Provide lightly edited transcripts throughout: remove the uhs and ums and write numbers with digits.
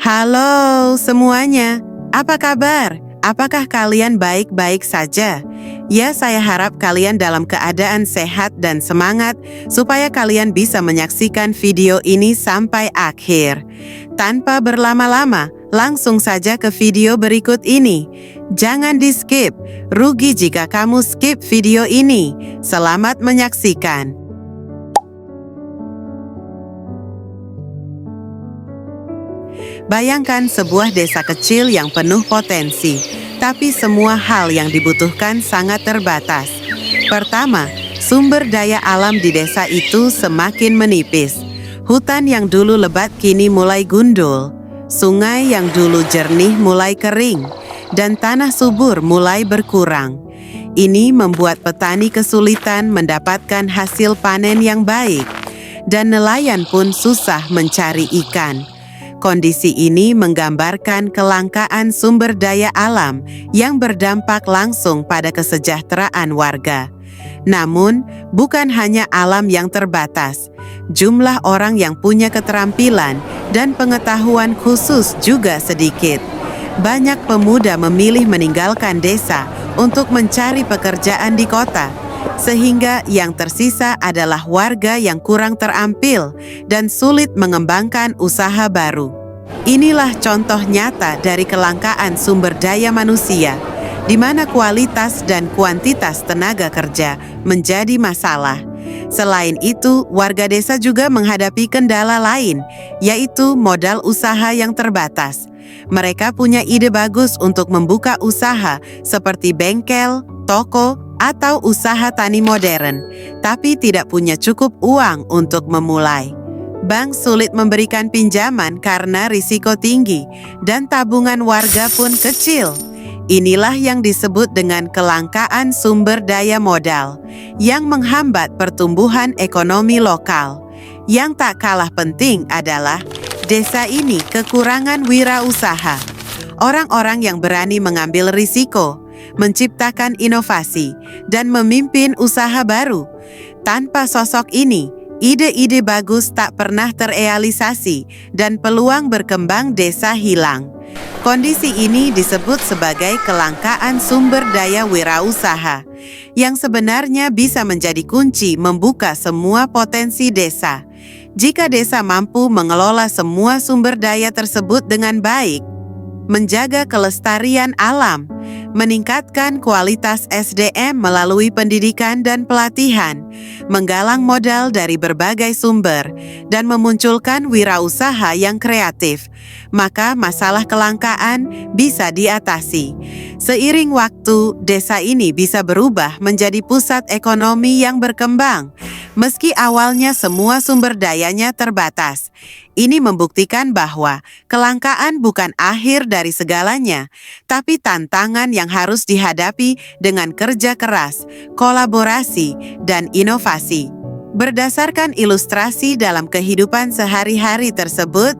Halo semuanya, apa kabar? Apakah kalian baik-baik saja? Ya, saya harap kalian dalam keadaan sehat dan semangat supaya kalian bisa menyaksikan video ini sampai akhir. Tanpa berlama-lama, langsung saja ke video berikut ini. Jangan di-skip, rugi jika kamu skip video ini. Selamat menyaksikan. Bayangkan sebuah desa kecil yang penuh potensi, tapi semua hal yang dibutuhkan sangat terbatas. Pertama, sumber daya alam di desa itu semakin menipis. Hutan yang dulu lebat kini mulai gundul, sungai yang dulu jernih mulai kering, dan tanah subur mulai berkurang. Ini membuat petani kesulitan mendapatkan hasil panen yang baik, dan nelayan pun susah mencari ikan. Kondisi ini menggambarkan kelangkaan sumber daya alam yang berdampak langsung pada kesejahteraan warga. Namun, bukan hanya alam yang terbatas. Jumlah orang yang punya keterampilan dan pengetahuan khusus juga sedikit. Banyak pemuda memilih meninggalkan desa untuk mencari pekerjaan di kota, sehingga yang tersisa adalah warga yang kurang terampil dan sulit mengembangkan usaha baru. Inilah contoh nyata dari kelangkaan sumber daya manusia, di mana kualitas dan kuantitas tenaga kerja menjadi masalah. Selain itu, warga desa juga menghadapi kendala lain, yaitu modal usaha yang terbatas. Mereka punya ide bagus untuk membuka usaha seperti bengkel, toko, atau usaha tani modern, tapi tidak punya cukup uang untuk memulai. Bank sulit memberikan pinjaman karena risiko tinggi, dan tabungan warga pun kecil. Inilah yang disebut dengan kelangkaan sumber daya modal, yang menghambat pertumbuhan ekonomi lokal. Yang tak kalah penting adalah desa ini kekurangan wirausaha. Orang-orang yang berani mengambil risiko, menciptakan inovasi, dan memimpin usaha baru. Tanpa sosok ini, ide-ide bagus tak pernah terrealisasi dan peluang berkembang desa hilang. Kondisi ini disebut sebagai kelangkaan sumber daya wirausaha, yang sebenarnya bisa menjadi kunci membuka semua potensi desa. Jika desa mampu mengelola semua sumber daya tersebut dengan baik, menjaga kelestarian alam, meningkatkan kualitas SDM melalui pendidikan dan pelatihan, menggalang modal dari berbagai sumber, dan memunculkan wirausaha yang kreatif, maka masalah kelangkaan bisa diatasi. Seiring waktu, desa ini bisa berubah menjadi pusat ekonomi yang berkembang, meski awalnya semua sumber dayanya terbatas. Ini membuktikan bahwa kelangkaan bukan akhir dari segalanya, tapi tantangan yang harus dihadapi dengan kerja keras, kolaborasi, dan inovasi. Berdasarkan ilustrasi dalam kehidupan sehari-hari tersebut,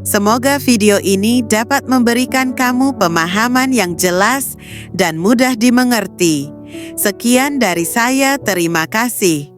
semoga video ini dapat memberikan kamu pemahaman yang jelas dan mudah dimengerti. Sekian dari saya, terima kasih.